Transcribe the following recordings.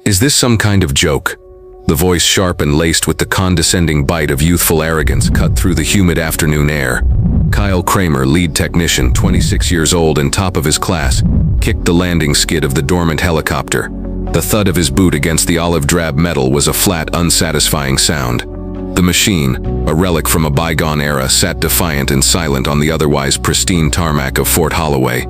Is this some kind of joke? The voice, sharp and laced with the condescending bite of youthful arrogance, cut through the humid afternoon air. Kyle Kramer, lead technician, 26 years old and top of his class, kicked the landing skid of the dormant helicopter. The thud of his boot against the olive-drab metal was a flat, unsatisfying sound. The machine, a relic from a bygone era, sat defiant and silent on the otherwise pristine tarmac of Fort Holloway.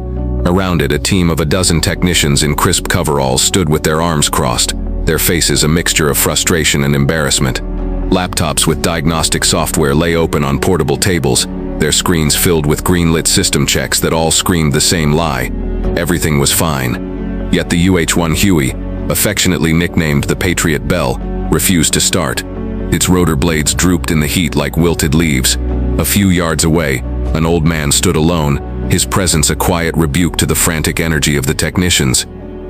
Around it, a team of a dozen technicians in crisp coveralls stood with their arms crossed, their faces a mixture of frustration and embarrassment. Laptops with diagnostic software lay open on portable tables, their screens filled with green-lit system checks that all screamed the same lie. Everything was fine. Yet the UH-1 Huey, affectionately nicknamed the Patriot Bell, refused to start. Its rotor blades drooped in the heat like wilted leaves. A few yards away, an old man stood alone, his presence a quiet rebuke to the frantic energy of the technicians.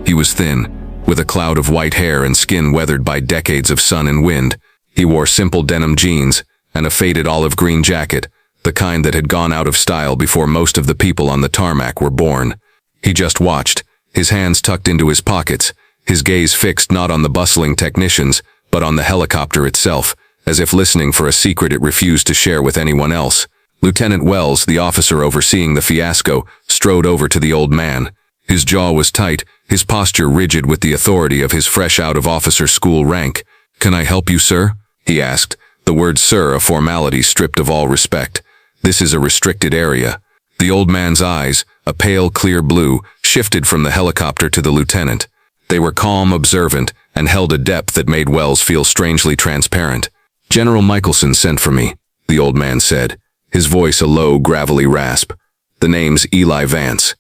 He was thin, with a cloud of white hair and skin weathered by decades of sun and wind. He wore simple denim jeans and a faded olive-green jacket, the kind that had gone out of style before most of the people on the tarmac were born. He just watched, his hands tucked into his pockets, his gaze fixed not on the bustling technicians, but on the helicopter itself, as if listening for a secret it refused to share with anyone else. Lieutenant Wells, the officer overseeing the fiasco, strode over to the old man. His jaw was tight, his posture rigid with the authority of his fresh-out-of-officer school rank. "Can I help you, sir?" he asked, the word sir a formality stripped of all respect. "This is a restricted area." The old man's eyes, a pale, clear blue, shifted from the helicopter to the lieutenant. They were calm, observant, and held a depth that made Wells feel strangely transparent. "General Michelson sent for me," the old man said, his voice a low, gravelly rasp. "The name's Eli Vance."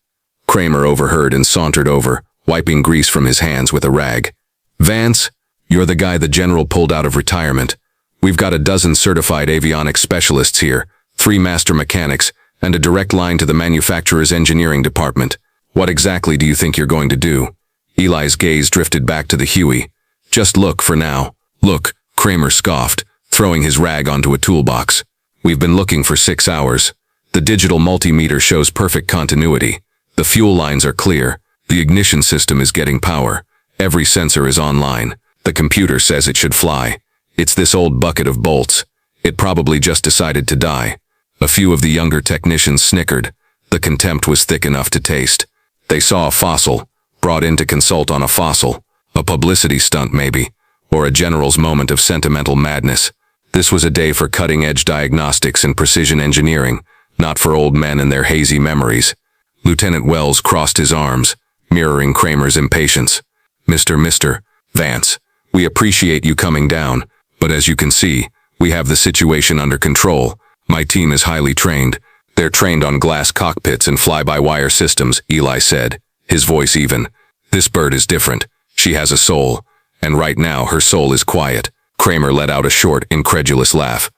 Kramer overheard and sauntered over, wiping grease from his hands with a rag. "Vance, you're the guy the general pulled out of retirement. We've got a dozen certified avionics specialists here, 3 master mechanics, and a direct line to the manufacturer's engineering department. What exactly do you think you're going to do?" Eli's gaze drifted back to the Huey. "Just look for now." "Look," Kramer scoffed, throwing his rag onto a toolbox. "We've been looking for 6 hours. The digital multimeter shows perfect continuity. The fuel lines are clear. The ignition system is getting power. Every sensor is online. The computer says it should fly. It's this old bucket of bolts. It probably just decided to die." A few of the younger technicians snickered. The contempt was thick enough to taste. They saw a fossil, brought in to consult on a fossil. A publicity stunt maybe, or a general's moment of sentimental madness. This was a day for cutting-edge diagnostics and precision engineering, not for old men and their hazy memories. Lieutenant Wells crossed his arms, mirroring Kramer's impatience. Mr. Vance, we appreciate you coming down, but as you can see, we have the situation under control. My team is highly trained. They're trained on glass cockpits and fly-by-wire systems," Eli said, his voice even. "This bird is different. She has a soul, and right now her soul is quiet." Kramer let out a short, incredulous laugh.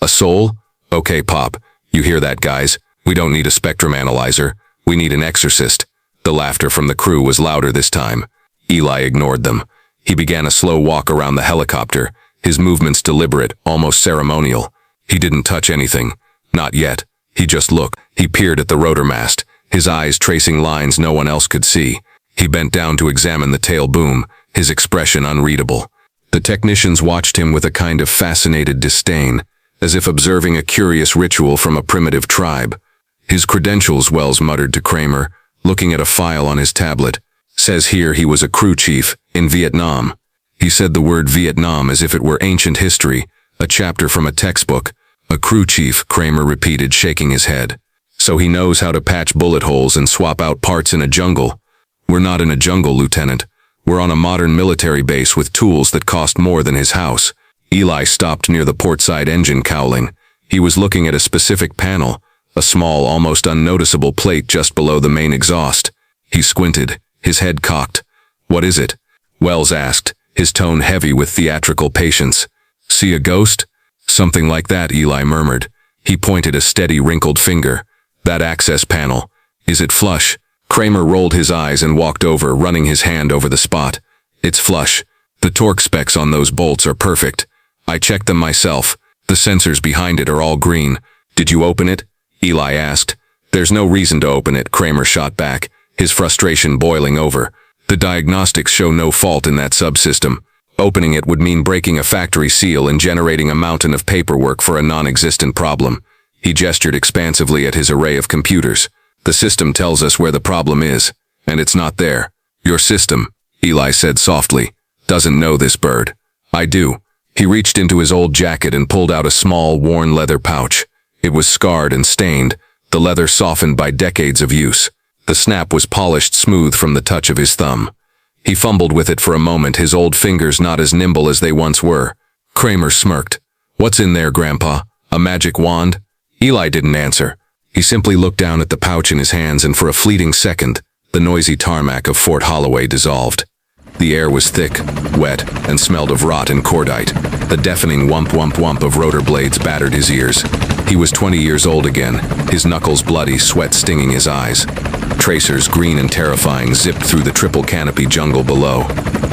"A soul? Okay, Pop. You hear that, guys? We don't need a spectrum analyzer. We need an exorcist." The laughter from the crew was louder this time. Eli ignored them. He began a slow walk around the helicopter, his movements deliberate, almost ceremonial. He didn't touch anything. Not yet. He just looked. He peered at the rotor mast, his eyes tracing lines no one else could see. He bent down to examine the tail boom, his expression unreadable. The technicians watched him with a kind of fascinated disdain, as if observing a curious ritual from a primitive tribe. "His credentials," Wells muttered to Kramer, looking at a file on his tablet. "Says here he was a crew chief in Vietnam." He said the word Vietnam as if it were ancient history, a chapter from a textbook. "A crew chief," Kramer repeated, shaking his head. "So he knows how to patch bullet holes and swap out parts in a jungle." "We're not in a jungle, Lieutenant. We're on a modern military base with tools that cost more than his house." Eli stopped near the portside engine cowling. He was looking at a specific panel, a small, almost unnoticeable plate just below the main exhaust. He squinted, his head cocked. "What is it?" Wells asked, his tone heavy with theatrical patience. "See a ghost?" "Something like that," Eli murmured. He pointed a steady, wrinkled finger. "That access panel. Is it flush?" Kramer rolled his eyes and walked over, running his hand over the spot. "It's flush. The torque specs on those bolts are perfect. I checked them myself. The sensors behind it are all green. Did you open it?" Eli asked. "There's no reason to open it," Kramer shot back, his frustration boiling over. The diagnostics show no fault in that subsystem. Opening it would mean breaking a factory seal and generating a mountain of paperwork for a non-existent problem. He gestured expansively at his array of computers. The system tells us where the problem is, and it's not there. Your system, Eli said softly, doesn't know this bird. I do. He reached into his old jacket and pulled out a small, worn leather pouch. It was scarred and stained, the leather softened by decades of use. The snap was polished smooth from the touch of his thumb. He fumbled with it for a moment, his old fingers not as nimble as they once were. Kramer smirked. What's in there, Grandpa? A magic wand? Eli didn't answer. He simply looked down at the pouch in his hands, and for a fleeting second, the noisy tarmac of Fort Holloway dissolved. The air was thick, wet, and smelled of rot and cordite. The deafening whump-whump-whump of rotor blades battered his ears. He was 20 years old again, his knuckles bloody, sweat stinging his eyes. Tracers, green and terrifying, zipped through the triple canopy jungle below.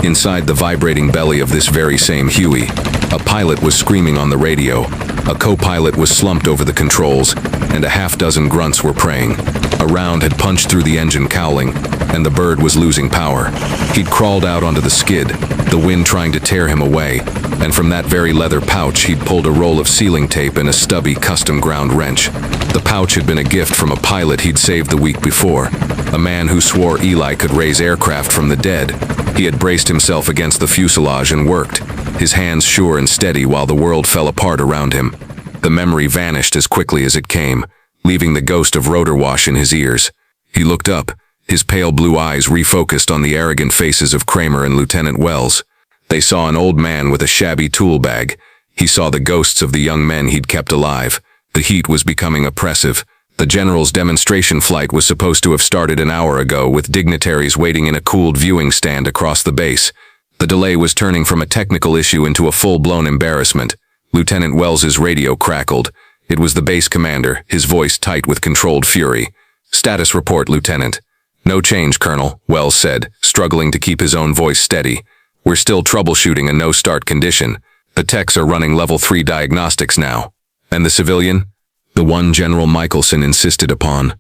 Inside the vibrating belly of this very same Huey, a pilot was screaming on the radio, a co-pilot was slumped over the controls, and a half-dozen grunts were praying. A round had punched through the engine cowling, and the bird was losing power. He'd crawled out onto the skid, the wind trying to tear him away, and from that very leather pouch he'd pulled a roll of sealing tape and a stubby custom-ground wrench. The pouch had been a gift from a pilot he'd saved the week before, a man who swore Eli could raise aircraft from the dead. He had braced himself against the fuselage and worked, his hands sure and steady while the world fell apart around him. The memory vanished as quickly as it came, leaving the ghost of rotor wash in his ears. He looked up, his pale blue eyes refocused on the arrogant faces of Kramer and Lieutenant Wells. They saw an old man with a shabby tool bag. He saw the ghosts of the young men he'd kept alive. The heat was becoming oppressive. The general's demonstration flight was supposed to have started an hour ago, with dignitaries waiting in a cooled viewing stand across the base. The delay was turning from a technical issue into a full-blown embarrassment. Lieutenant Wells's radio crackled. It was the base commander, his voice tight with controlled fury. "Status report, Lieutenant." "No change, Colonel," Wells said, struggling to keep his own voice steady. "We're still troubleshooting a no-start condition. The techs are running level 3 diagnostics now." "And the civilian?" "The one General Michelson insisted upon."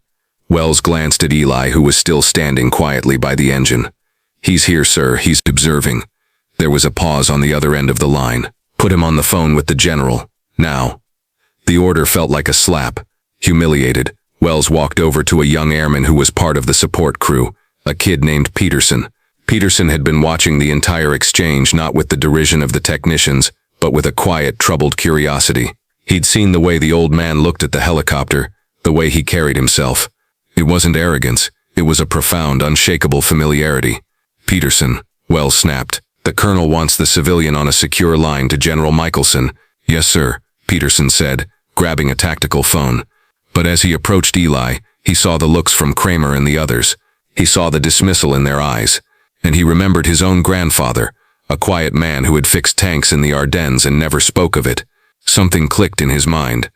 Wells glanced at Eli, who was still standing quietly by the engine. "He's here, sir. He's observing." There was a pause on the other end of the line. "Put him on the phone with the general. Now." The order felt like a slap. Humiliated, Wells walked over to a young airman who was part of the support crew, a kid named Peterson. Peterson had been watching the entire exchange, not with the derision of the technicians, but with a quiet, troubled curiosity. He'd seen the way the old man looked at the helicopter, the way he carried himself. It wasn't arrogance, it was a profound, unshakable familiarity. "Peterson," Wells snapped. "The colonel wants the civilian on a secure line to General Michelson." "Yes, sir," Peterson said, grabbing a tactical phone. But as he approached Eli, he saw the looks from Kramer and the others. He saw the dismissal in their eyes. And he remembered his own grandfather, a quiet man who had fixed tanks in the Ardennes and never spoke of it. Something clicked in his mind.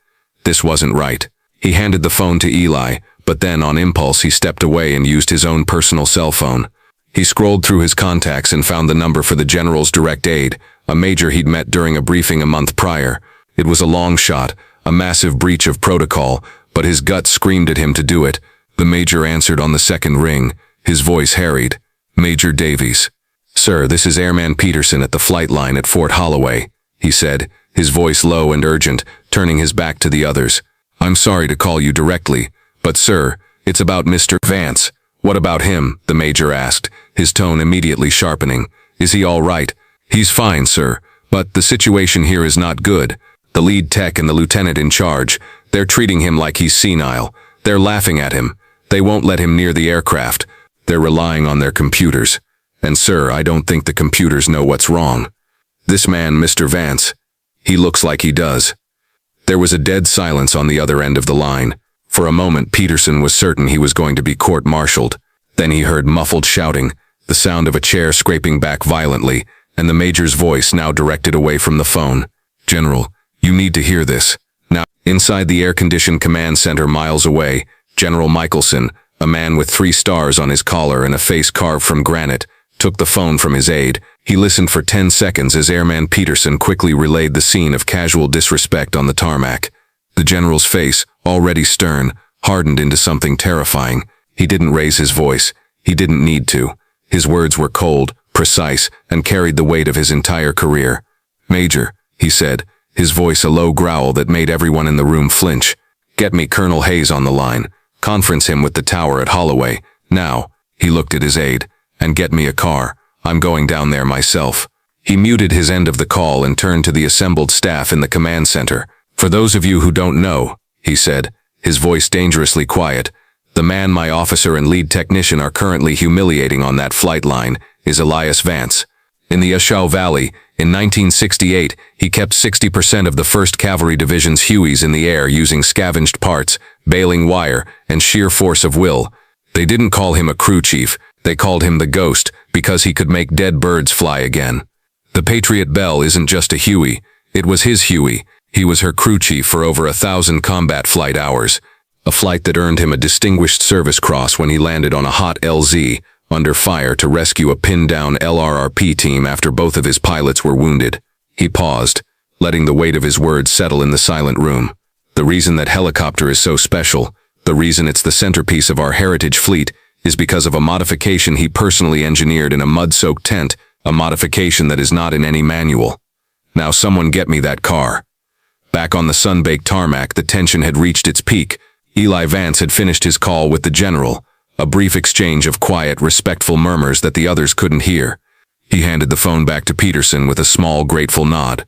This wasn't right. He handed the phone to Eli, but then on impulse he stepped away and used his own personal cell phone. He scrolled through his contacts and found the number for the general's direct aide, a major he'd met during a briefing a month prior. It was a long shot, a massive breach of protocol, but his gut screamed at him to do it. The major answered on the second ring, his voice harried. "Major Davies." "Sir, this is Airman Peterson at the flight line at Fort Holloway," he said, his voice low and urgent, turning his back to the others. "I'm sorry to call you directly, but sir, it's about Mr. Vance." "What about him?" the major asked, his tone immediately sharpening. "Is he all right?" "He's fine, sir, but the situation here is not good. The lead tech and the lieutenant in charge, they're treating him like he's senile. They're laughing at him. They won't let him near the aircraft. They're relying on their computers. And sir, I don't think the computers know what's wrong. This man, Mr. Vance, he looks like he does." There was a dead silence on the other end of the line. For a moment, Peterson was certain he was going to be court-martialed. Then he heard muffled shouting, the sound of a chair scraping back violently, and the major's voice now directed away from the phone. "General, you need to hear this." Now, inside the air-conditioned command center miles away, General Michelson, a man with 3 stars on his collar and a face carved from granite, took the phone from his aide. He listened for 10 seconds as Airman Peterson quickly relayed the scene of casual disrespect on the tarmac. The general's face, already stern, hardened into something terrifying. He didn't raise his voice. He didn't need to. His words were cold, precise, and carried the weight of his entire career. "Major," he said, his voice a low growl that made everyone in the room flinch. "Get me Colonel Hayes on the line. Conference him with the tower at Holloway. Now," he looked at his aide, "and get me a car. I'm going down there myself." He muted his end of the call and turned to the assembled staff in the command center. "For those of you who don't know," he said, his voice dangerously quiet, "the man my officer and lead technician are currently humiliating on that flight line is Elias Vance. In the Washoe Valley, in 1968, he kept 60% of the 1st Cavalry Division's Hueys in the air using scavenged parts, baling wire, and sheer force of will. They didn't call him a crew chief, they called him the Ghost, because he could make dead birds fly again. The Patriot Belle isn't just a Huey, it was his Huey. He was her crew chief for over 1,000 combat flight hours, a flight that earned him a Distinguished Service Cross when he landed on a hot LZ, under fire to rescue a pinned-down LRRP team after both of his pilots were wounded." He paused, letting the weight of his words settle in the silent room. "The reason that helicopter is so special, the reason it's the centerpiece of our heritage fleet, is because of a modification he personally engineered in a mud-soaked tent, a modification that is not in any manual. Now someone get me that car." Back on the sun-baked tarmac, the tension had reached its peak. Eli Vance had finished his call with the general, a brief exchange of quiet, respectful murmurs that the others couldn't hear. He handed the phone back to Peterson with a small, grateful nod.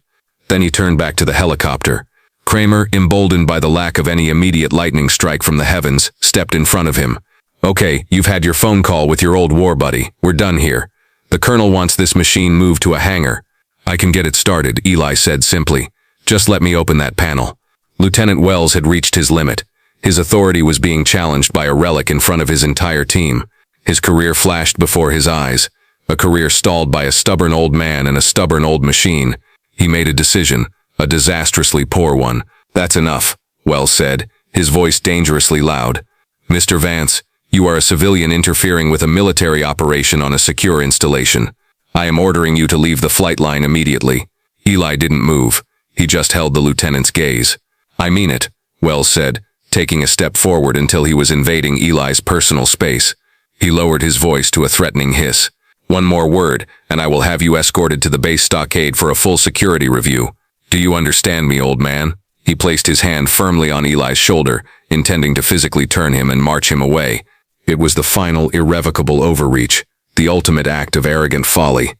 Then he turned back to the helicopter. Kramer, emboldened by the lack of any immediate lightning strike from the heavens, stepped in front of him. "Okay, you've had your phone call with your old war buddy. We're done here. The colonel wants this machine moved to a hangar." "I can get it started," Eli said simply. "Just let me open that panel." Lieutenant Wells had reached his limit. His authority was being challenged by a relic in front of his entire team. His career flashed before his eyes, a career stalled by a stubborn old man and a stubborn old machine. He made a decision, a disastrously poor one. "That's enough," Wells said, his voice dangerously loud. "Mr. Vance, you are a civilian interfering with a military operation on a secure installation. I am ordering you to leave the flight line immediately." Eli didn't move. He just held the lieutenant's gaze. "I mean it," Wells said, taking a step forward until he was invading Eli's personal space. He lowered his voice to a threatening hiss. "One more word, and I will have you escorted to the base stockade for a full security review. Do you understand me, old man?" He placed his hand firmly on Eli's shoulder, intending to physically turn him and march him away. It was the final, irrevocable overreach, the ultimate act of arrogant folly.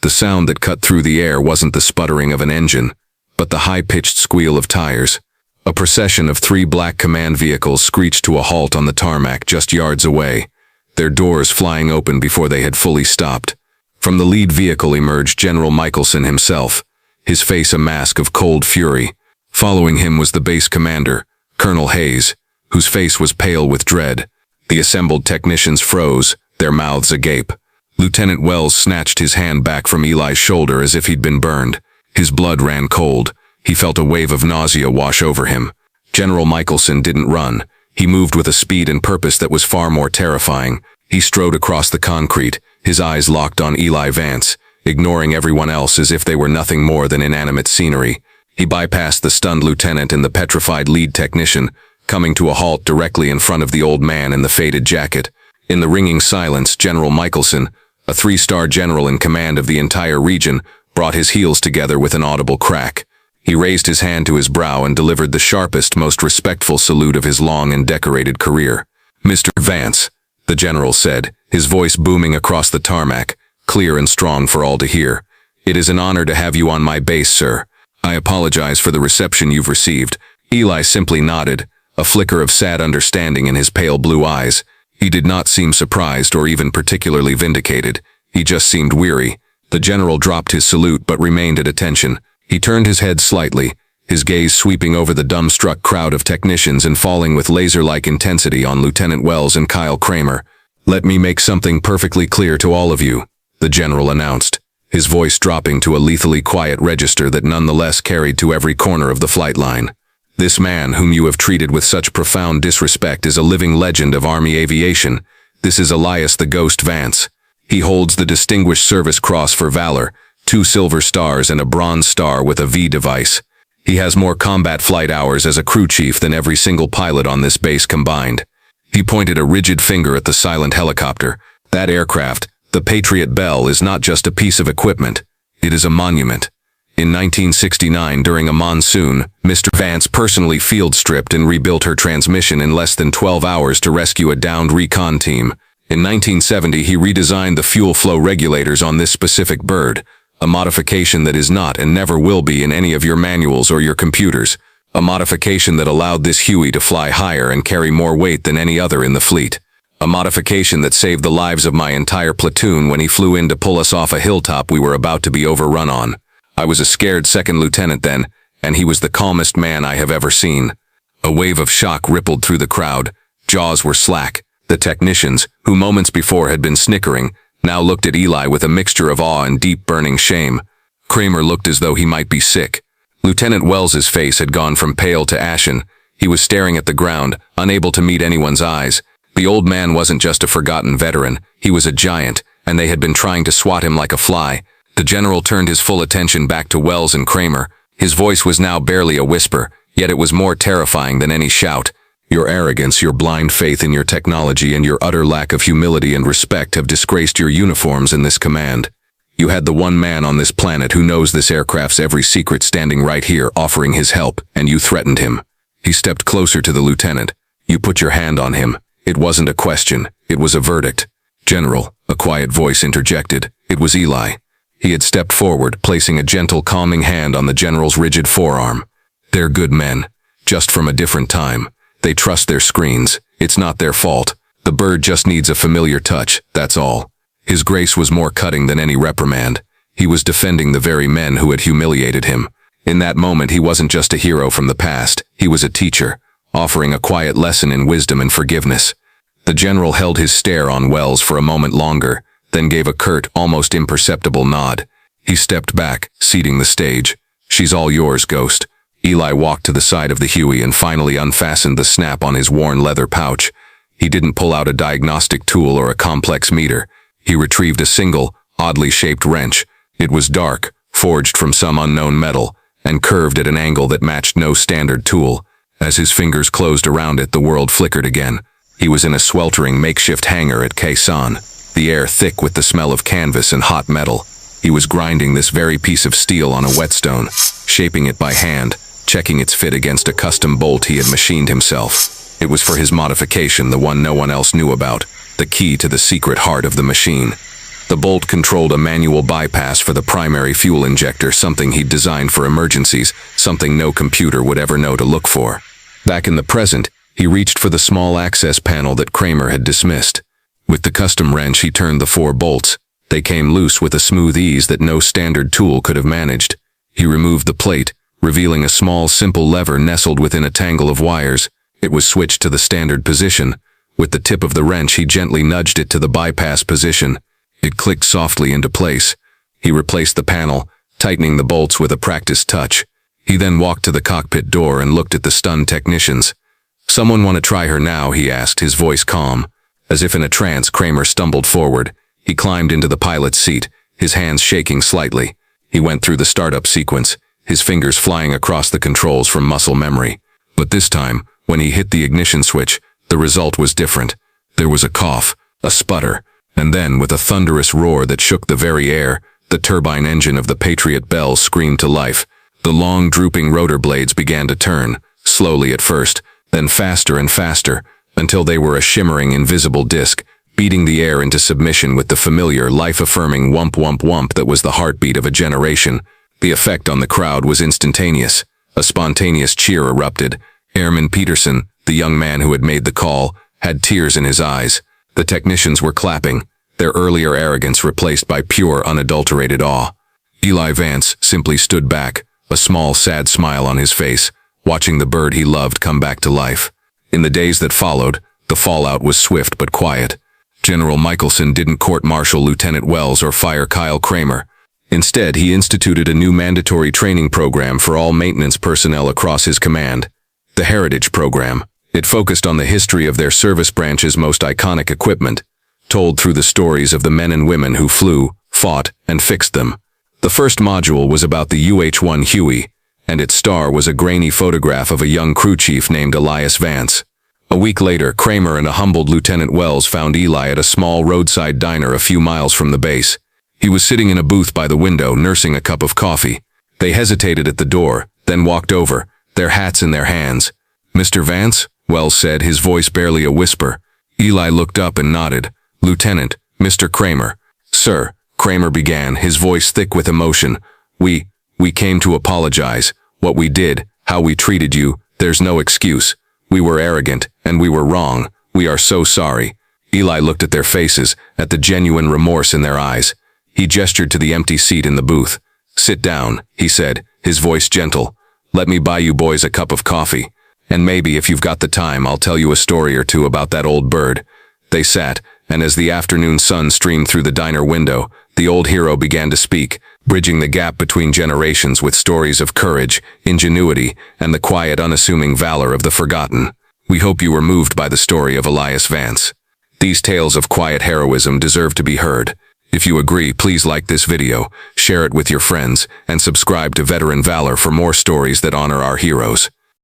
The sound that cut through the air wasn't the sputtering of an engine, but the high-pitched squeal of tires. A procession of 3 black command vehicles screeched to a halt on the tarmac just yards away, their doors flying open before they had fully stopped. From the lead vehicle emerged General Michelson himself, his face a mask of cold fury. Following him was the base commander, Colonel Hayes, whose face was pale with dread. The assembled technicians froze, their mouths agape. Lieutenant Wells snatched his hand back from Eli's shoulder as if he'd been burned. His blood ran cold. He felt a wave of nausea wash over him. General Michelson didn't run. He moved with a speed and purpose that was far more terrifying. He strode across the concrete, his eyes locked on Eli Vance, ignoring everyone else as if they were nothing more than inanimate scenery. He bypassed the stunned lieutenant and the petrified lead technician, coming to a halt directly in front of the old man in the faded jacket. In the ringing silence, General Michelson, a 3-star general in command of the entire region, brought his heels together with an audible crack. He raised his hand to his brow and delivered the sharpest, most respectful salute of his long and decorated career. "Mr. Vance," the general said, his voice booming across the tarmac, clear and strong for all to hear. "It is an honor to have you on my base, sir. I apologize for the reception you've received." Eli simply nodded, a flicker of sad understanding in his pale blue eyes. He did not seem surprised or even particularly vindicated. He just seemed weary. The general dropped his salute but remained at attention. He turned his head slightly, his gaze sweeping over the dumbstruck crowd of technicians and falling with laser-like intensity on Lieutenant Wells and Kyle Kramer. "Let me make something perfectly clear to all of you," the general announced, his voice dropping to a lethally quiet register that nonetheless carried to every corner of the flight line. "This man, whom you have treated with such profound disrespect, is a living legend of Army aviation. This is Elias the Ghost Vance. He holds the Distinguished Service Cross for Valor, 2 silver stars and a bronze star with a V device. He has more combat flight hours as a crew chief than every single pilot on this base combined." He pointed a rigid finger at the silent helicopter. "That aircraft, The Patriot Bell is not just a piece of equipment, it is a monument. In 1969, during a monsoon, Mr. Vance personally field-stripped and rebuilt her transmission in less than 12 hours to rescue a downed recon team. In 1970, he redesigned the fuel flow regulators on this specific bird, a modification that is not and never will be in any of your manuals or your computers, a modification that allowed this Huey to fly higher and carry more weight than any other in the fleet. A modification that saved the lives of my entire platoon when he flew in to pull us off a hilltop we were about to be overrun on. I was a scared second lieutenant then, and he was the calmest man I have ever seen. A wave of shock rippled through the crowd. Jaws were slack. The technicians, who moments before had been snickering, now looked at Eli with a mixture of awe and deep burning shame. Kramer looked as though he might be sick. Lieutenant Wells's face had gone from pale to ashen. He was staring at the ground, unable to meet anyone's eyes. The old man wasn't just a forgotten veteran, he was a giant, and they had been trying to swat him like a fly. The general turned his full attention back to Wells and Kramer. His voice was now barely a whisper, yet it was more terrifying than any shout. Your arrogance, your blind faith in your technology, and your utter lack of humility and respect have disgraced your uniforms in this command. You had the one man on this planet who knows this aircraft's every secret standing right here offering his help, and you threatened him. He stepped closer to the lieutenant. You put your hand on him. It wasn't a question, it was a verdict. General, a quiet voice interjected. It was Eli. He had stepped forward, placing a gentle, calming hand on the general's rigid forearm. They're good men, just from a different time. They trust their screens. It's not their fault. The bird just needs a familiar touch, that's all. His grace was more cutting than any reprimand. He was defending the very men who had humiliated him. In that moment, he wasn't just a hero from the past. He was a teacher, offering a quiet lesson in wisdom and forgiveness. The general held his stare on Wells for a moment longer, then gave a curt, almost imperceptible nod. He stepped back, ceding the stage. She's all yours, Ghost. Eli walked to the side of the Huey and finally unfastened the snap on his worn leather pouch. He didn't pull out a diagnostic tool or a complex meter. He retrieved a single, oddly shaped wrench. It was dark, forged from some unknown metal, and curved at an angle that matched no standard tool. As his fingers closed around it, the world flickered again. He was in a sweltering makeshift hangar at Quezon, the air thick with the smell of canvas and hot metal. He was grinding this very piece of steel on a whetstone, shaping it by hand, checking its fit against a custom bolt he had machined himself. It was for his modification, the one no one else knew about, the key to the secret heart of the machine. The bolt controlled a manual bypass for the primary fuel injector, something he'd designed for emergencies, something no computer would ever know to look for. Back in the present, he reached for the small access panel that Kramer had dismissed. With the custom wrench, he turned the 4 bolts. They came loose with a smooth ease that no standard tool could have managed. He removed the plate, revealing a small, simple lever nestled within a tangle of wires. It was switched to the standard position. With the tip of the wrench, he gently nudged it to the bypass position. It clicked softly into place. He replaced the panel, tightening the bolts with a practiced touch. He then walked to the cockpit door and looked at the stunned technicians. "Someone want to try her now?" he asked, his voice calm. As if in a trance, Kramer stumbled forward. He climbed into the pilot's seat, his hands shaking slightly. He went through the startup sequence, his fingers flying across the controls from muscle memory. But this time, when he hit the ignition switch, the result was different. There was a cough, a sputter, and then, with a thunderous roar that shook the very air, the turbine engine of the Patriot Bell screamed to life. The long, drooping rotor blades began to turn, slowly at first, then faster and faster, until they were a shimmering, invisible disk, beating the air into submission with the familiar, life-affirming whump whump whump that was the heartbeat of a generation. The effect on the crowd was instantaneous. A spontaneous cheer erupted. Airman Peterson, the young man who had made the call, had tears in his eyes. The technicians were clapping, their earlier arrogance replaced by pure, unadulterated awe. Eli Vance simply stood back, a small, sad smile on his face, watching the bird he loved come back to life. In the days that followed, the fallout was swift but quiet. General Michelson didn't court-martial Lieutenant Wells or fire Kyle Kramer. Instead, he instituted a new mandatory training program for all maintenance personnel across his command, the Heritage Program. It focused on the history of their service branch's most iconic equipment, told through the stories of the men and women who flew, fought, and fixed them. The first module was about the UH-1 Huey, and its star was a grainy photograph of a young crew chief named Elias Vance. A week later, Kramer and a humbled Lieutenant Wells found Eli at a small roadside diner a few miles from the base. He was sitting in a booth by the window, nursing a cup of coffee. They hesitated at the door, then walked over, their hats in their hands. "Mr. Vance?" Wells said, his voice barely a whisper. Eli looked up and nodded. "Lieutenant, Mr. Kramer." "Sir," Kramer began, his voice thick with emotion. We came to apologize. What we did, how we treated you, there's no excuse. We were arrogant, and we were wrong. We are so sorry." Eli looked at their faces, at the genuine remorse in their eyes. He gestured to the empty seat in the booth. "Sit down," he said, his voice gentle. "Let me buy you boys a cup of coffee. And maybe, if you've got the time, I'll tell you a story or two about that old bird." They sat, and as the afternoon sun streamed through the diner window, the old hero began to speak, bridging the gap between generations with stories of courage, ingenuity, and the quiet, unassuming valor of the forgotten. "We hope you were moved by the story of Elias Vance. These tales of quiet heroism deserve to be heard. If you agree, please like this video, share it with your friends, and subscribe to Veteran Valor for more stories that honor our heroes.